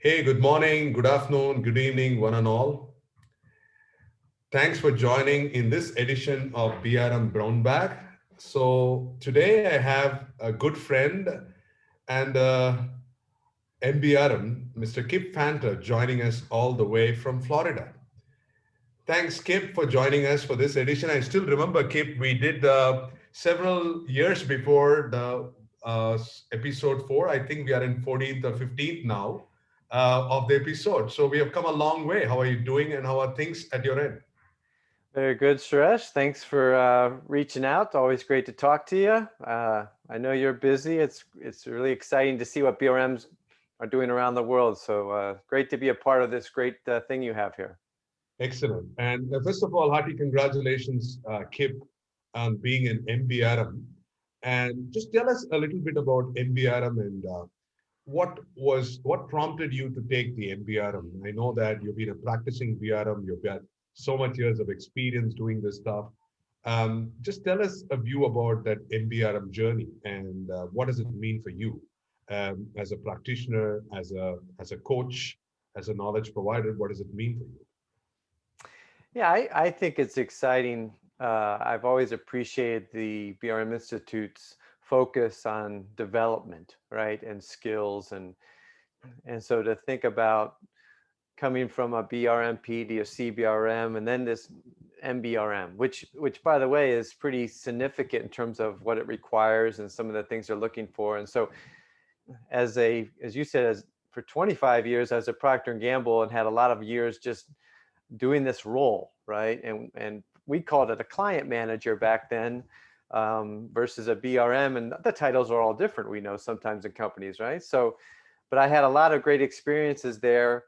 Hey, good morning, good afternoon, good evening, one and all. Thanks for joining in this edition of BRM Brown Bag. So today I have a good friend and MBRM, Mr. Kip Fanta, joining us all the way from Florida. Thanks, Kip, for joining us for this edition. I still remember, Kip, we did several years before the episode 4. I think we are in 14th or 15th now of the episode. So we have come a long way. How are you doing and how are things at your end? Very good, Suresh. Thanks for reaching out. Always great to talk to you. I know you're busy. It's really exciting to see what BRMs are doing around the world. So great to be a part of this great thing you have here. Excellent. And first of all, hearty congratulations, Kip, on being an MBRM. And just tell us a little bit about MBRM and what prompted you to take the MBRM? I know that you've been a practicing BRM, you've got so much years of experience doing this stuff. Just tell us a view about that MBRM journey and what does it mean for you as a practitioner, as a coach, as a knowledge provider. What does it mean for you? Yeah, I think it's exciting. I've always appreciated the BRM Institute's focus on development, right, and skills, and so to think about coming from a BRMP to a CBRM and then this MBRM, which by the way is pretty significant in terms of what it requires and some of the things they're looking for. And so as you said, as for 25 years as a Procter and Gamble and had a lot of years just doing this role, right? And we called it a client manager back then versus a BRM, and the titles are all different. We know sometimes in companies, right? So, but I had a lot of great experiences there,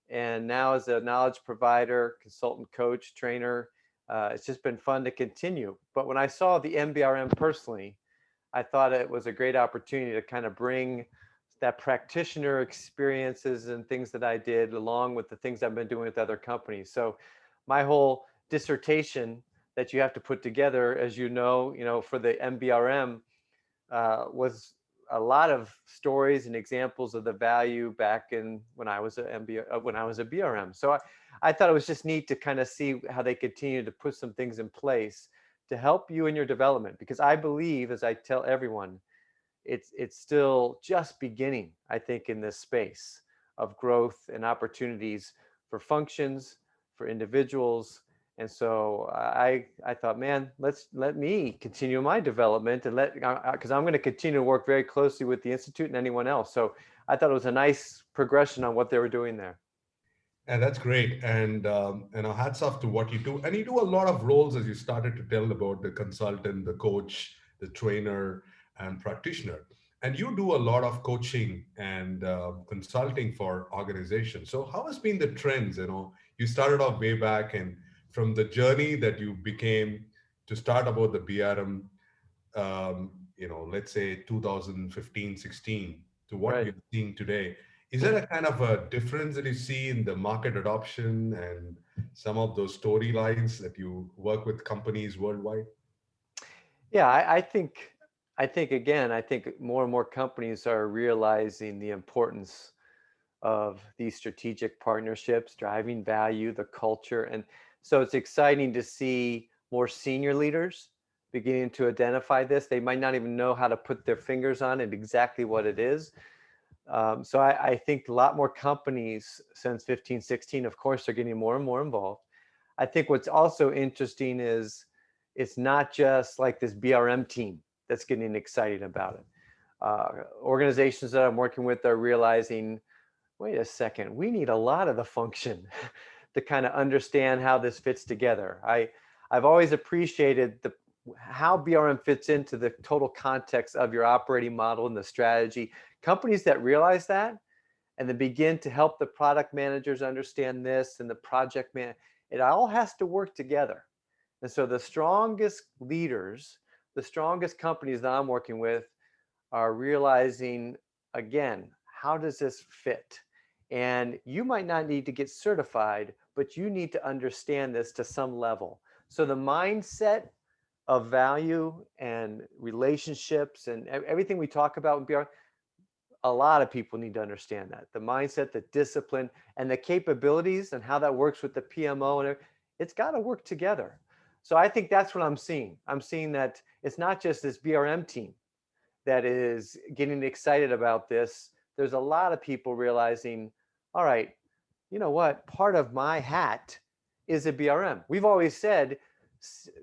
and now as a knowledge provider, consultant, coach, trainer, it's just been fun to continue. But when I saw the MBRM personally, I thought it was a great opportunity to kind of bring that practitioner experiences and things that I did along with the things I've been doing with other companies. So my whole dissertation that you have to put together, as you know, for the MBRM was a lot of stories and examples of the value back in when I was when I was a BRM. So I thought it was just neat to kind of see how they continue to put some things in place to help you in your development, because I believe, as I tell everyone, it's still just beginning, I think, in this space of growth and opportunities for functions, for individuals. And so I thought, man, let me continue my development and because I'm going to continue to work very closely with the Institute and anyone else. So I thought it was a nice progression on what they were doing there. And that's great. And hats off to what you do. And you do a lot of roles, as you started to tell about the consultant, the coach, the trainer, and practitioner. And you do a lot of coaching and consulting for organizations. So how has been the trends? You started off way back, and from the journey that you became to start about the BRM, let's say 2015, 16 to what Right. we're seeing today. Is there a kind of a difference that you see in the market adoption and some of those storylines that you work with companies worldwide? Yeah, I think more and more companies are realizing the importance of these strategic partnerships, driving value, the culture. And so it's exciting to see more senior leaders beginning to identify this. They might not even know how to put their fingers on it, exactly what it is. So I think a lot more companies since 15, 16, of course, are getting more and more involved. I think what's also interesting is it's not just like this BRM team that's getting excited about it. Organizations that I'm working with are realizing, wait a second, we need a lot of the function to kind of understand how this fits together. I've always appreciated how BRM fits into the total context of your operating model and the strategy. Companies that realize that and then begin to help the product managers understand this and the project man, it all has to work together. And so the strongest leaders, the strongest companies that I'm working with are realizing, again, how does this fit? And you might not need to get certified, but you need to understand this to some level. So the mindset of value and relationships and everything we talk about in BR, a lot of people need to understand that. The mindset, the discipline, and the capabilities and how that works with the PMO and it's got to work together. So I think that's what I'm seeing. I'm seeing that it's not just this BRM team that is getting excited about this. There's a lot of people realizing, all right, you know what? Part of my hat is a BRM. We've always said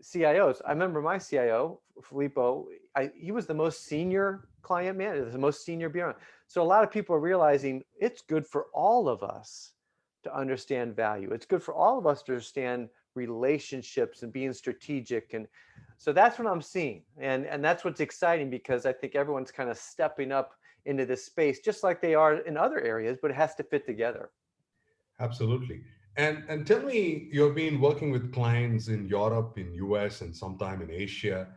CIOs. I remember my CIO, Filippo, he was the most senior client manager, the most senior BRM. So a lot of people are realizing it's good for all of us to understand value. It's good for all of us to understand relationships and being strategic. And so that's what I'm seeing. And that's what's exciting, because I think everyone's kind of stepping up into this space, just like they are in other areas, but it has to fit together. Absolutely. And tell me, you've been working with clients in Europe, in US, and sometime in Asia.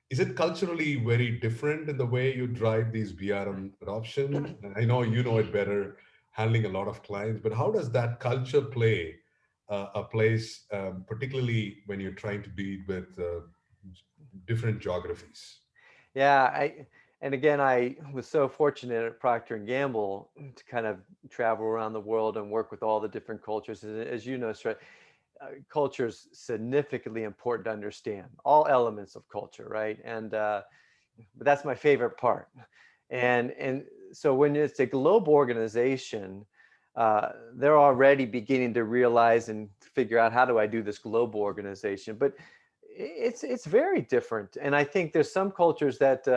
Is it culturally very different in the way you drive these BRM adoption? And I know you know it better, handling a lot of clients, but how does that culture play a place, particularly when you're trying to deal with different geographies? Yeah, and again, I was so fortunate at Procter and Gamble to kind of travel around the world and work with all the different cultures. As you know, culture is significantly important to understand all elements of culture, right? And but that's my favorite part. And so when it's a global organization, they're already beginning to realize and figure out, how do I do this global organization? But it's very different. And I think there's some cultures that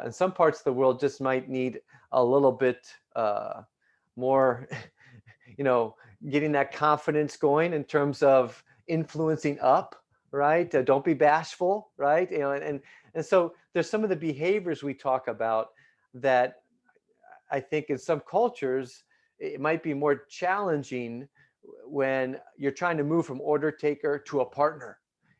in some parts of the world just might need a little bit more, you know, getting that confidence going in terms of influencing up, right? Don't be bashful, right? You know, and so there's some of the behaviors we talk about that I think in some cultures it might be more challenging when you're trying to move from order taker to a partner,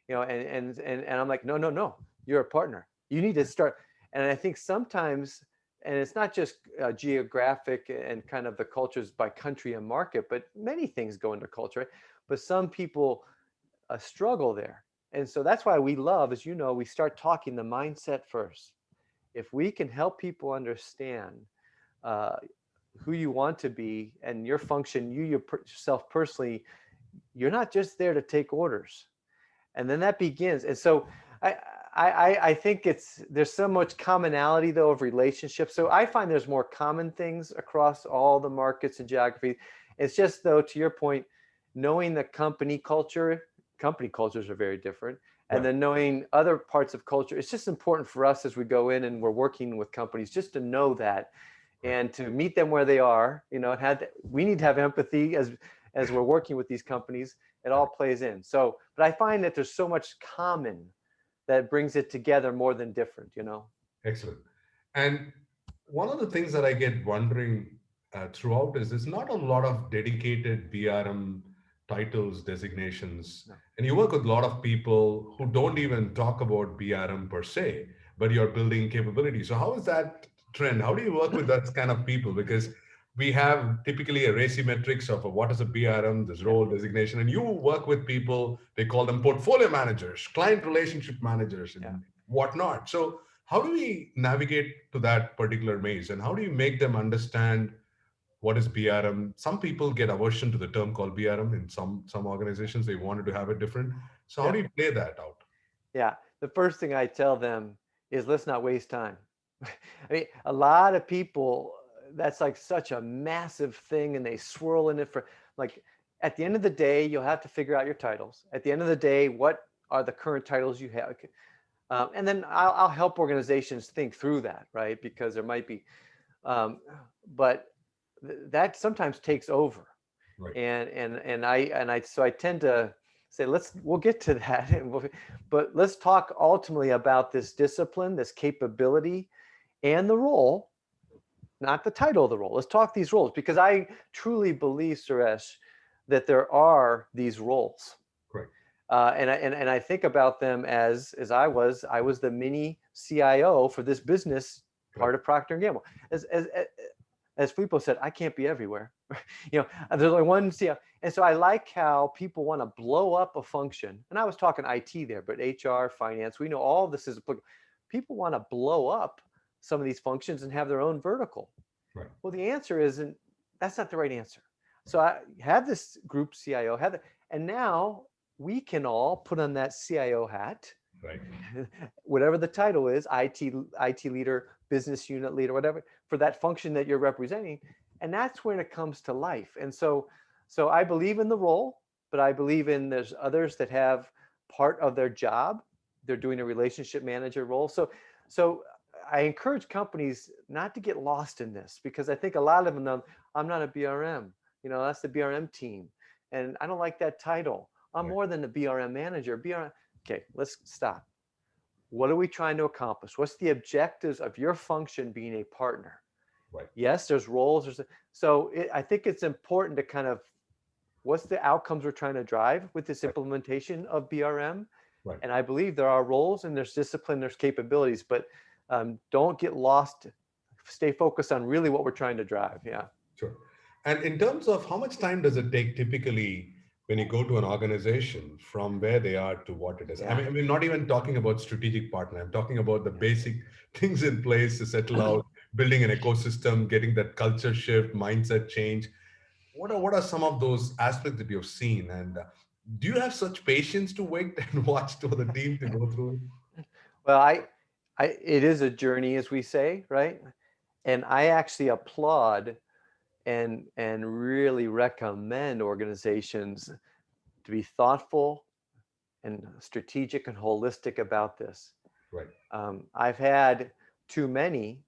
you know, and I'm like, no, no, no, you're a partner. You need to start. And I think sometimes, and it's not just geographic and kind of the cultures by country and market, but many things go into culture, right? But some people struggle there. And so that's why we love, as you know, we start talking the mindset first. If we can help people understand uh, who you want to be and your function, yourself personally, you're not just there to take orders. And then that begins. And so I, I think there's so much commonality though of relationships. So I find there's more common things across all the markets and geography. It's just though, to your point, knowing the company cultures are very different. And Right. then knowing other parts of culture, it's just important for us as we go in and we're working with companies just to know that Right. and to meet them where they are, you know, we need to have empathy as we're working with these companies. It all plays in. So, but I find that there's so much common that brings it together more than different, you know? Excellent. And one of the things that I get wondering throughout is there's not a lot of dedicated BRM titles, designations, No. and you work with a lot of people who don't even talk about BRM per se, but you're building capability. So how is that trend? How do you work with that kind of people? Because we have typically a metrics of what is a BRM, this Yeah. role designation, and you work with people, they call them portfolio managers, client relationship managers, Yeah. and whatnot. So how do we navigate to that particular maze, and how do you make them understand what is BRM? Some people get aversion to the term called BRM in some organizations. They wanted to have it different. So how Yeah. do you play that out? Yeah. The first thing I tell them is let's not waste time. I mean, a lot of people, that's like such a massive thing and they swirl in it for like, at the end of the day, you'll have to figure out your titles. At the end of the day, what are the current titles you have? And then I'll help organizations think through that, right? Because there might be, um, but that sometimes takes over. Right. So I tend to say we'll get to that, but let's talk ultimately about this discipline, this capability, and the role, not the title of the role. Let's talk these roles because I truly believe, Suresh, that there are these roles. Correct. And I think about them as I was the mini CIO for this business part Correct. of Procter and Gamble. As Filippo said, I can't be everywhere. You know, there's only one CIO, and so I like how people want to blow up a function. And I was talking IT there, but HR, finance, we know all this is applicable. People want to blow up some of these functions and have their own vertical? Right. Well, the answer isn't, that's not the right answer. So I have this group CIO, and now we can all put on that CIO hat, Right. whatever the title is, IT leader, business unit leader, whatever, for that function that you're representing. And that's when it comes to life. And so I believe in the role, but I believe in there's others that have part of their job, they're doing a relationship manager role. So I encourage companies not to get lost in this, because I think a lot of them know, I'm not a BRM, that's the BRM team. And I don't like that title. I'm more than the BRM manager. BRM. Okay, let's stop. What are we trying to accomplish? What's the objectives of your function being a partner? Right. Yes, there's roles. I think it's important to kind of, what's the outcomes we're trying to drive with this implementation of BRM? Right. And I believe there are roles and there's discipline, there's capabilities, but don't get lost. Stay focused on really what we're trying to drive. Yeah. Sure. And in terms of how much time does it take typically when you go to an organization from where they are to what it is? Yeah. I mean, not even talking about strategic partner. I'm talking about the basic things in place to settle out, building an ecosystem, getting that culture shift, mindset change. What are some of those aspects that you've seen? And do you have such patience to wait and watch for the team to go through it? Well, it is a journey, as we say, right? And I actually applaud and really recommend organizations to be thoughtful and strategic and holistic about this. Right. I've had too many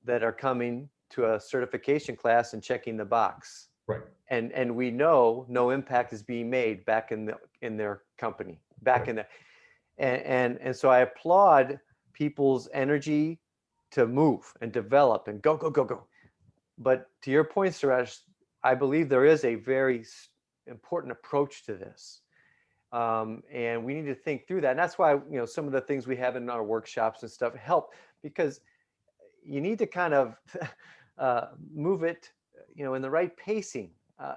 that are coming to a certification class and checking the box. Right. And we know no impact is being made back in their company, back Right. in the, and so I applaud people's energy to move and develop and go. But to your point, Suresh, I believe there is a very important approach to this. And we need to think through that. And that's why, some of the things we have in our workshops and stuff help, because you need to kind of move it, in the right pacing.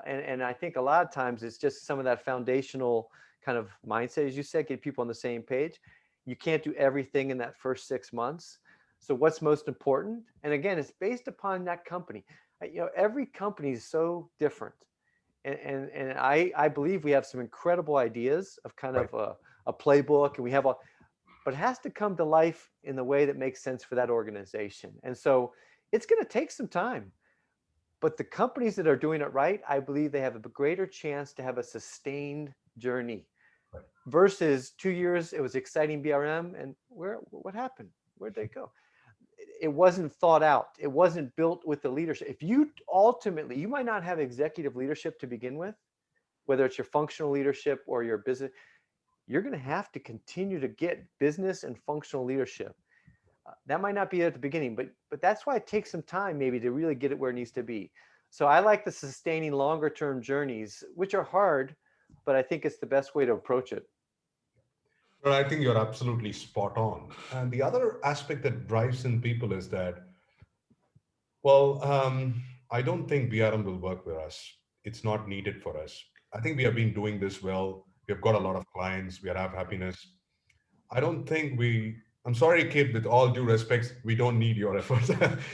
And I think a lot of times it's just some of that foundational kind of mindset, as you said, get people on the same page. You can't do everything in that first 6 months. So what's most important? And again, it's based upon that company. Every company is so different. And I believe we have some incredible ideas of kind of a playbook, and we have but it has to come to life in the way that makes sense for that organization. And so it's going to take some time. But the companies that are doing it right, I believe they have a greater chance to have a sustained journey. Right. Versus 2 years, it was exciting BRM, and what happened? Where'd they go? It wasn't thought out. It wasn't built with the leadership. If you might not have executive leadership to begin with, whether it's your functional leadership or your business, you're going to have to continue to get business and functional leadership. That might not be at the beginning, but that's why it takes some time maybe to really get it where it needs to be. So I like the sustaining longer term journeys, which are hard, but I think it's the best way to approach it. Well, I think you're absolutely spot on. And the other aspect that drives in people is that, well, I don't think BRM will work with us. It's not needed for us. I think we have been doing this well. We've got a lot of clients. We have happiness. I don't think I'm sorry, Kip, with all due respect, we don't need your efforts.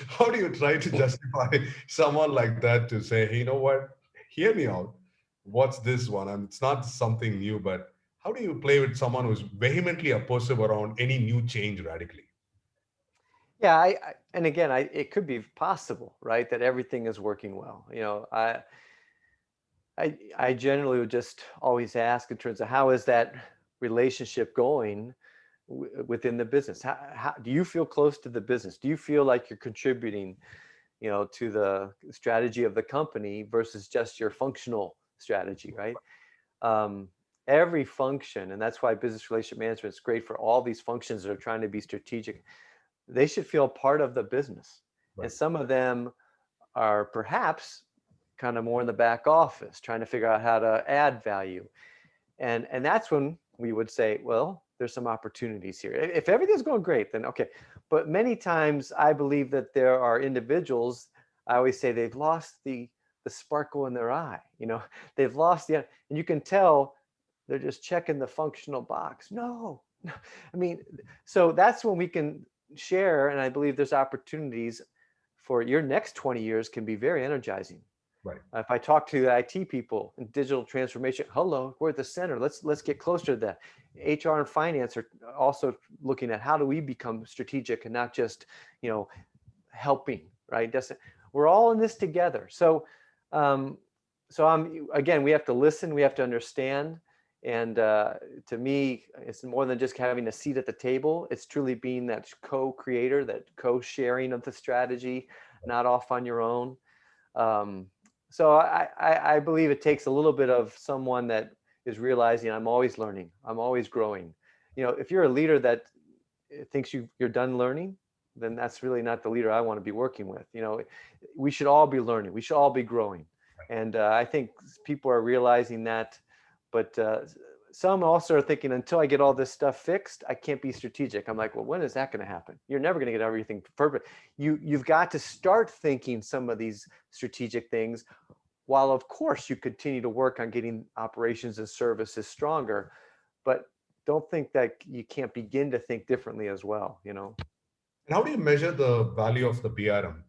How do you try to justify someone like that to say, hey, you know what? Hear me out. What's this one? And it's not something new, but how do you play with someone who's vehemently oppressive around any new change radically? Yeah, and again, it could be possible, right, that everything is working well. I generally would just always ask in terms of how is that relationship going within the business? How do you feel close to the business? Do you feel like you're contributing, to the strategy of the company versus just your functional strategy, right? Every function, and that's why business relationship management is great for all these functions that are trying to be strategic. They should feel part of the business. Right. And some of them are perhaps kind of more in the back office, trying to figure out how to add value. And that's when we would say, well, there's some opportunities here. If everything's going great, then okay. But many times I believe that there are individuals, I always say they've lost the sparkle in their eye. They've lost and you can tell they're just checking the functional box. No. I mean, so that's when we can share, and I believe there's opportunities for your next 20 years can be very energizing. Right. If I talk to the IT people in digital transformation, hello, we're at the center. Let's get closer to that. HR and finance are also looking at how do we become strategic and not just, you know, helping, right? We're all in this together. Um, so I'm again, we have to listen, we have to understand, and to me, it's more than just having a seat at the table. It's truly being that co-creator, that co-sharing of the strategy, not off on your own. Um, so I believe it takes a little bit of someone that is realizing I'm always learning, I'm always growing. You know, if you're a leader that thinks you're done learning, then that's really not the leader I want to be working with. You know, we should all be learning, we should all be growing, and I think people are realizing that. But some also are thinking until I get all this stuff fixed, I can't be strategic. I'm like, well, when is that going to happen? You're never going to get everything perfect. You've got to start thinking some of these strategic things, while of course you continue to work on getting operations and services stronger, but don't think that you can't begin to think differently as well, you know. And how do you measure the value of the BRM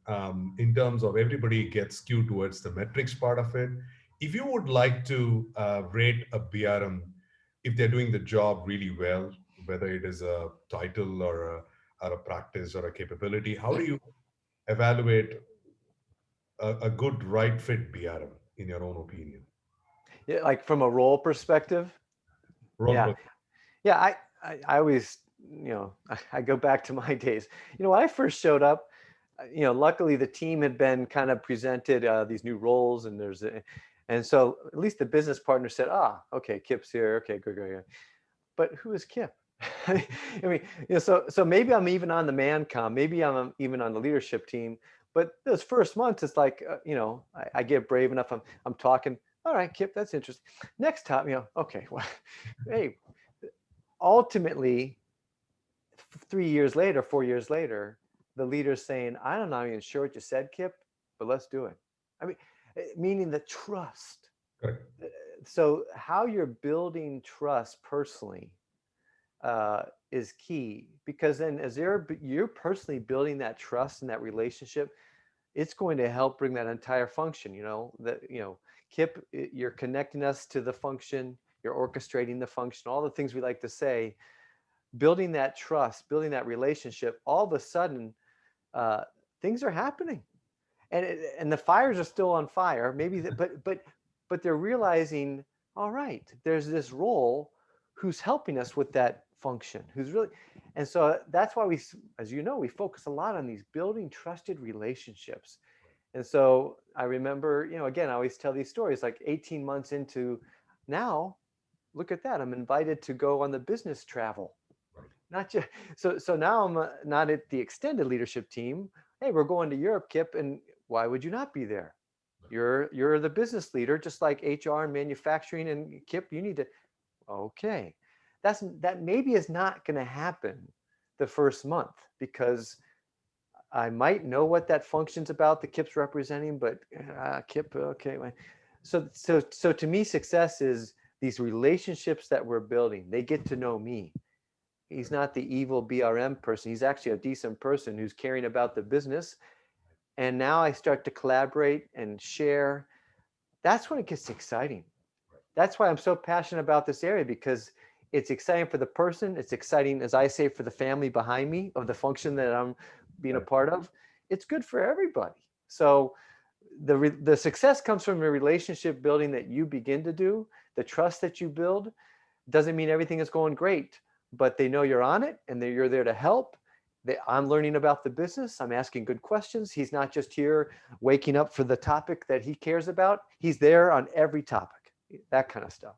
in terms of everybody gets skewed towards the metrics part of it? If you would like to rate a BRM, if they're doing the job really well, whether it is a title or a practice or a capability, how do you evaluate a good right fit BRM in your own opinion? Yeah, like from a role perspective. Role Yeah. play. Yeah, I always, you know, I go back to my days. You know, when I first showed up, you know, luckily the team had been kind of presented these new roles, and and so at least the business partner said, ah, okay, Kip's here, okay, good, good, good. But who is Kip? I mean, you know, so maybe I'm even on the man com, maybe I'm even on the leadership team, but those first months, it's like, you know, I get brave enough. I'm talking. All right, Kip, that's interesting. Next time, you know, okay, well, hey, ultimately 3 years later, 4 years later, the leader's saying, I'm not even sure what you said, Kip, but let's do it. I mean, meaning the trust. Correct. So how you're building trust personally uh, is key, because then as you're personally building that trust and that relationship, it's going to help bring that entire function, you know, that, you know, Kip, you're connecting us to the function, you're orchestrating the function, all the things we like to say, building that trust, building that relationship. All of a sudden, uh, things are happening, and the fires are still on fire. Maybe, but they're realizing, all right, there's this role who's helping us with that function, who's really, and so that's why we, as you know, we focus a lot on these building trusted relationships. And so I remember, you know, again, I always tell these stories like 18 months into now, look at that. I'm invited to go on the business travel. Right. Not just so now I'm not at the extended leadership team. Hey, we're going to Europe, Kip, and why would you not be there? You're the business leader, just like HR and manufacturing, and Kip, you need to. Okay, that maybe is not going to happen the first month, because I might know what that function's about, the Kip's representing, but Kip, okay. So to me, success is these relationships that we're building. They get to know me. He's not the evil BRM person. He's actually a decent person who's caring about the business. And now I start to collaborate and share. That's when it gets exciting. That's why I'm so passionate about this area, because it's exciting for the person. It's exciting, as I say, for the family behind me of the function that I'm being a Right. part of. It's good for everybody. So the success comes from the relationship building that you begin to do, the trust that you build. Doesn't mean everything is going great, but they know you're on it and you're there to help. I'm learning about the business. I'm asking good questions. He's not just here waking up for the topic that he cares about. He's there on every topic, that kind of stuff.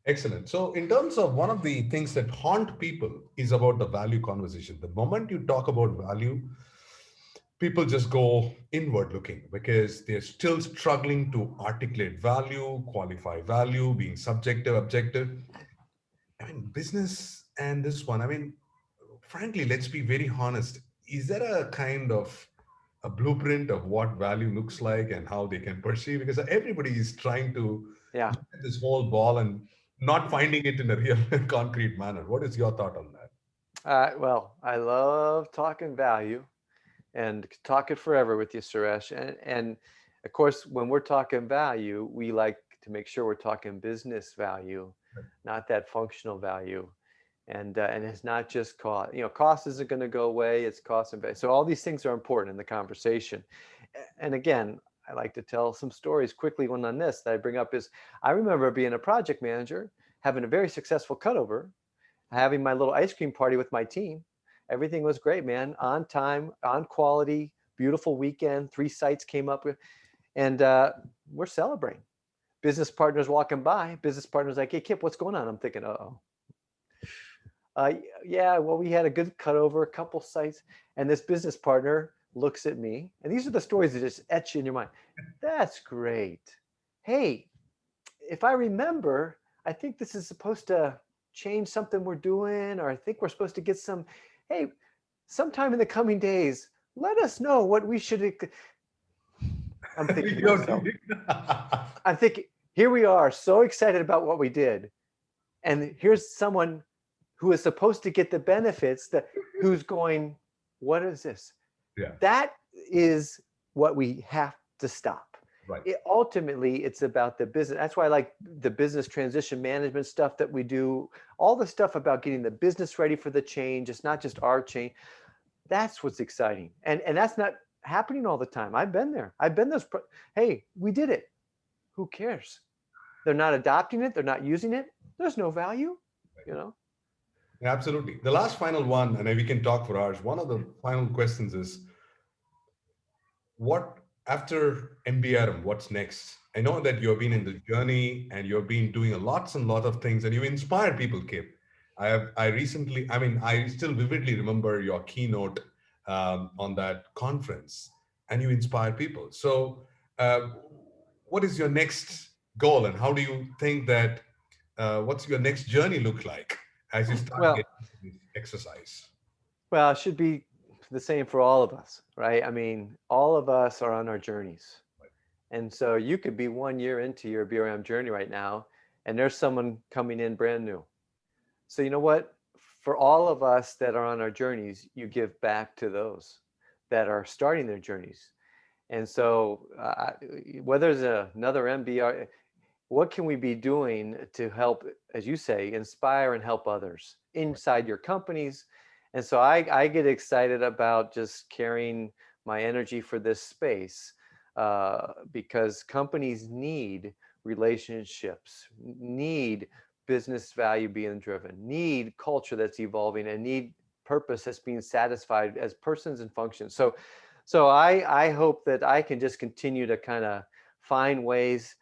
Excellent. So, in terms of one of the things that haunt people is about the value conversation. The moment you talk about value, people just go inward looking because they're still struggling to articulate value, qualify value, being subjective, objective. I mean, business and this one, I mean, frankly, let's be very honest. Is there a kind of a blueprint of what value looks like and how they can perceive? Because everybody is trying to Yeah. look at this whole ball and not finding it in a real concrete manner. What is your thought on that? Well, I love talking value and could talk it forever with you, Suresh. And of course, when we're talking value, we like to make sure we're talking business value, not that functional value. And it's not just cost. You know, cost isn't going to go away. It's cost and value. So all these things are important in the conversation. And again, I like to tell some stories quickly. One on this that I bring up is I remember being a project manager, having a very successful cutover, having my little ice cream party with my team. Everything was great, man. On time, on quality, beautiful weekend. 3 sites came up with, and we're celebrating. Business partners walking by. Business partners like, "Hey, Kip, what's going on?" I'm thinking, "Uh-oh." Uh, yeah, well, we had a good cutover, a couple sites, and this business partner looks at me, and these are the stories that just etch in your mind. That's great. Hey, if I remember, I think this is supposed to change something we're doing, or I think we're supposed to get some, hey, sometime in the coming days, let us know what we should. I'm thinking to myself, I'm thinking, here we are, so excited about what we did. And here's someone who is supposed to get the benefits that who's going, what is this? Yeah, That is what we have to stop. right. Ultimately, it's about the business. That's why I like the business transition management stuff that we do, all the stuff about getting the business ready for the change. It's not just our change. That's what's exciting. And that's not happening all the time. I've been there. I've been those. Hey, we did it. Who cares? They're not adopting it. They're not using it. There's no value, you know? Absolutely. The last final one, and we can talk for hours. One of the final questions is, what after MBRM, what's next? I know that you've been in the journey and you've been doing a lots and lot of things and you inspire people, Kip. I recently, I mean, I still vividly remember your keynote on that conference, and you inspire people. So, uh, what is your next goal, and how do you think that, what's your next journey look like as you start Well, getting into this exercise? Well, it should be the same for all of us, right? I mean, all of us are on our journeys. And so you could be 1 year into your BRM journey right now, and there's someone coming in brand new. So you know what? For all of us that are on our journeys, you give back to those that are starting their journeys. And so whether there's another MBR, what can we be doing to help, as you say, inspire and help others inside your companies? And so I get excited about just carrying my energy for this space because companies need relationships, need business value being driven, need culture that's evolving, and need purpose that's being satisfied as persons and functions. So I hope that I can just continue to kind of find ways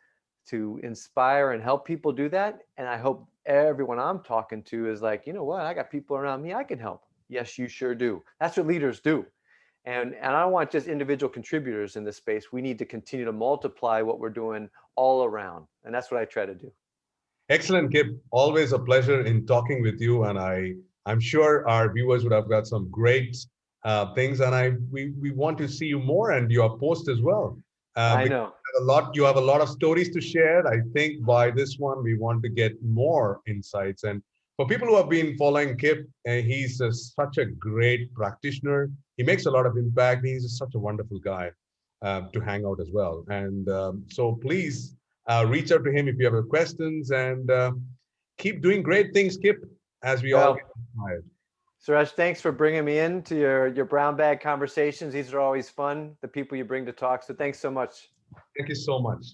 to inspire and help people do that. And I hope everyone I'm talking to is like, you know what, I got people around me I can help. Yes, you sure do. That's what leaders do. And I don't want just individual contributors in this space. We need to continue to multiply what we're doing all around. And that's what I try to do. Excellent, Kip. Always a pleasure in talking with you, and I'm sure our viewers would have got some great things, and we want to see you more and your post as well. I Because know. you have a lot of stories to share. I think by this one we want to get more insights. And for people who have been following Kip, he's such a great practitioner. He makes a lot of impact. He's such a wonderful guy to hang out as well. And so please reach out to him if you have questions, and keep doing great things, Kip, as we all get Well, inspired. Suresh, thanks for bringing me into your brown bag conversations. These are always fun, the people you bring to talk. So thanks so much. Thank you so much.